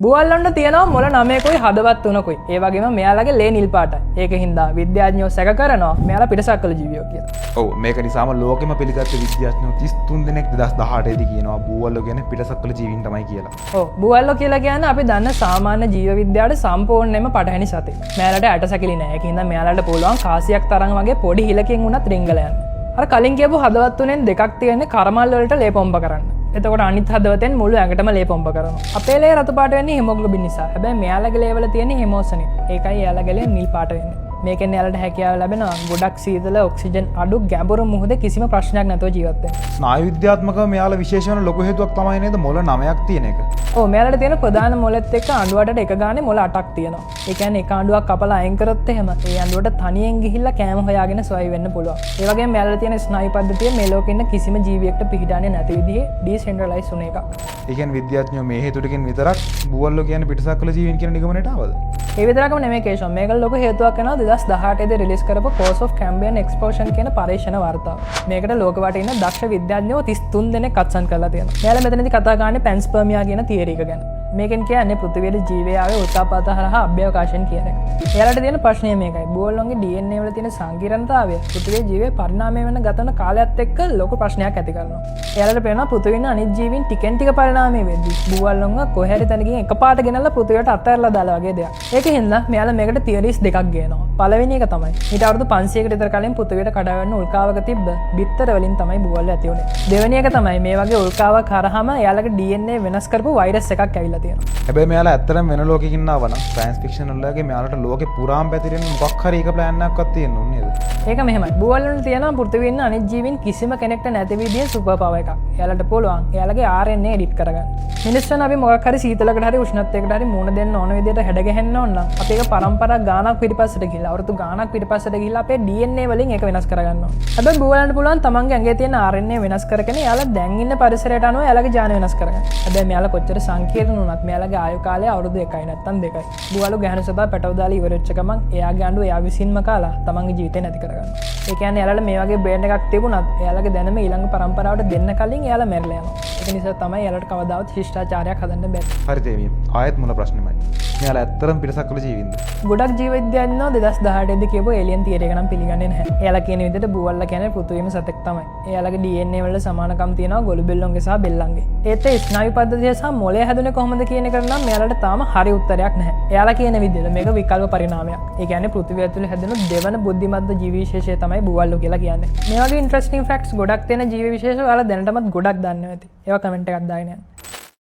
බුවල්ලන්ට තියෙනවා මොළ 9කුයි හදවත් 3කුයි. ඒ වගේම මෙයාලගේ ලේ නිල් පාටයි. ඒක හින්දා විද්‍යාඥයෝ සැක කරනවා මෙයාලා පිටසක්වල ජීවියෝ කියලා. ඔව් මේක නිසාම ලෝකෙම පිළිගත්ත විද්‍යාඥයෝ 33 දෙනෙක් 2018 දී කියනවා බුවල්ලෝ කියන්නේ පිටසක්වල ජීවීන් තමයි කියලා. ඔව් බුවල්ලෝ කියලා කියන්නේ අපි දන්න සාමාන්‍ය ජීව විද්‍යාවට සම්පූර්ණයෙන්ම පටහැනි සතෙක්. මෙයාලට ඇටසැකිලි නැහැ. ඒක හින්දා මෙයාලට පුළුවන් කාසියක් තරම් වගේ පොඩි හිලකින් උනත් රිංගල යන්න. අර කලින් කියපු හදවත් තුනෙන් දෙකක් තියෙන්නේ කරමල් වලට ලේ පොම්බ කරන්න. එතකොට අනිත් හදවතෙන් මුළු ඇඟටම ලේ පොම්බ කරනවා. අපේ ලේ රතු පාට වෙන්නේ හිමොග්ලොබින් නිසා. හැබැයි මෙයාලගේ ලේ වල තියෙන්නේ හිමෝසනින්. ඒකයි එයාලගේ ලේ නිල් පාට වෙන්නේ. මේකෙන් එයාලට හැකියාව ලැබෙනවා ගොඩක් සීතල ඔක්සිජන් අඩු ගැඹුරු මුහුදේ කිසිම ප්‍රශ්නයක් නැතුව ජීවත් වෙන්න. ස්නායු විද්‍යාත්මකව මෙයාලා විශේෂ වෙන ලොකු හේතුවක් තමයි නේද මොළ 9ක් තියෙන එක. ඔව් මෙයාලට තියෙන ප්‍රධාන මොළෙත් එක්ක අඬුවටට එක ගානේ මොළ 8ක් තියෙනවා. ඒ කියන්නේ එක අඬුවක් කපලා අයින් කරොත් එහෙම ඒ අඬුවට තනියෙන් ගිහිල්ලා කෑම හොයාගෙන සොයයි වෙන්න පුළුවන්. ඒ වගේම මෙයාලට තියෙන ස්නායු පද්ධතිය මේ ලෝකෙ ඉන්න කිසිම ජීවියෙකුට පිළිගන්නේ නැති විදිහේ ඩිසෙන්ට්‍රලයිස් වුණ එකක්. ඒ කියන්නේ විද්‍යාඥයෝ මේ හේතු ටිකෙන් විතරක් බුවල්ලෝ කියන්නේ පිටසක්වල ජීවීන් කියන නිගමනයට ආවද? ඒ විතරක්ම නෙමෙයි කේෂන්. මේක ලොකු හේතුවක් වෙනවා 2018 දී රිලීස් කරපු Cause of Cambrian Explosion කියන පරීක්ෂණ වාර්තාව. මේකට ලෝක වටේ ඉන්න දක්ෂ විද්‍යාඥයෝ 33 දෙනෙක් අත්සන් කරලා තියෙනවා. මෙයාලා මෙතනදී කතා කරන්නේ පැන්ස්පර්මියා කියන තියරි එක ගැන. මේකෙන් කියන්නේ පෘථිවියේ ජීවය ආවේ උල්කාපාත හරහා අභ්‍යවකාශයෙන් කියන එක. එයාලට තියෙන ප්‍රශ්නය මේකයි. බුවල්ලොන්ගේ DNA වල තියෙන සංකීර්ණතාවය පෘථිවියේ ජීවය පරිණාමය වෙන ගතන කාලයත් එක්ක ලොකු ප්‍රශ්නයක් ඇති කරනවා. එයාලට පේනවා පෘථිවියේ අනිත් ජීවීන් ටිකෙන් ටික පරිණාමය වෙද්දී බුවල්ලොන්ව කොහේ හරි තැනකින් එකපාරට ගෙනල්ලා පෘථිවියට අතහැරලා දාලා වගේ දෙයක්. ඒකින්ද මෙයාලා මේකට තියරිස් දෙකක් ගේනවා. පළවෙනි එක තමයි ඊට අවුරුදු 500කට විතර කලින් පෘථිවියට කඩාවැන්න උල්කාවක තිබ්බ බිත්තර වලින් තමයි බුවල්ලෝ ඇති වුනේ. දෙවෙනි එක තමයි මේ වගේ උල්කාවක් හරහාම එයාලගේ DNA වෙනස් කරපු වෛරස් එකක් ඇවිල්ලා තියෙනවා. හැබැයි මෙයාලා ඇත්තටම වෙන ලෝකෙකින් ආවා නම් සයන්ස් ෆික්ෂන් වලගේ මෙයාලට ලෝකේ පුරාම පැතිරෙන මොකක් හරි එක ප්ලෑන් එකක්වත් තියෙන්න ඕනේ නේද? ඒක මෙහෙමයි. බුවල්ලන්ට තියෙනවා පෘථිවියේ ඉන්න අනිත් ජීවීන් කිසිම කෙනෙක්ට නැති විදිහේ සුපර් පවර් එකක්. එයාලට පුළුවන් එයාලගේ RNA එඩිට් කරගන්න. මිනිස්සුන් අපි මොකක් හරි සීතලකට හරි උෂ්ණත්වයකට හරි මුණ දෙන්න ඕන විදිහට හැඩ ගැහෙන්න ඕන නම් අපි ඒක පරම්පරා ගානක් පිටිපස්සට ගිහිල්ලා අවුරුදු ගානක් පිටිපස්සට ගිහිල්ලා අපේ DNA වලින් ඒක වෙනස් කරගන්න ඕන. හැබැයි බුවල්ලන්ට පුළුවන් තමන්ගේ ඇඟේ තියෙන RNA වෙනස් කරගෙන එයාලා දැන් ඉන්න පරිසරයට අනුව එයාලගේ ජාන වෙනස් කරගන්න. හැබැයි මෙයාලා කොච්චර සංකීර්ණ වුණත් මෙයාලගේ ආයු කාලය අවුරුදු 1යි නැත්තම් 2යි. බුවලු ගැහණු සතා පැටව දාලා ඉවර වෙච්ච ගමන් එයාගේ අඬුව එයා විසින්ම කාලා තමන්ගේ ජීවිතේ නැති කරගන්නවා. ඒ කියන්නේ එයාලට මේ වගේ බ්‍රේන් එකක් තිබුණත් එයාලගේ දැනුම ඊළඟ පරම්පරාවට දෙන්න කලින් එයාලා මැරිලා යනවා. ඒක නිසා තමයි එයාලට කවදාවත් ශිෂ්ටාචාරයක් හදන්න බැහැ. හරි තේමිය. ආයෙත් මොන ප්‍රශ්නෙමයි. මෙයාලා ඇත්තටම පිටසක්වල ජීවින්ද? ගොඩක් ජීව විද්‍යාඥයෝ 2018 දී කියපු ඒලියන් තියරි එක නම් පිළිගන්නේ නැහැ. එයාලා කියන විදිහට බුවල්ලා කියන්නේ පෘථිවියේම සතෙක් තමයි. එයාලගේ DNA වල සමානකම් තියෙනවා ගොළු බෙල්ලොන්ගේ සහ බෙල්ලන්ගේ. ඒත් ඒ ස්නායු පද්ධතිය සහ මොළය හැදුනේ කොහොමද කියන එක නම් මෙයාලට තාම හරි උත්තරයක් නැහැ. එයාලා කියන විදිහට මේක විකල්ප පරිණාමයක්. ඒ කියන්නේ පෘථිවිය ඇතුලේ හැදෙන දෙවන බුද්ධිමත් ජීවි විශේෂය තමයි බුවල්ලෝ කියලා කියන්නේ. මේ වගේ ඉන්ටරෙස්ටිං ෆැක්ට්ස් ගොඩක් තියෙන ජීවි විශේෂ ඔයාලා දැනටමත් ගොඩක් දන්නවා ඇති. ඒවා කමෙන්ට් එකක් දාගෙන යන්න.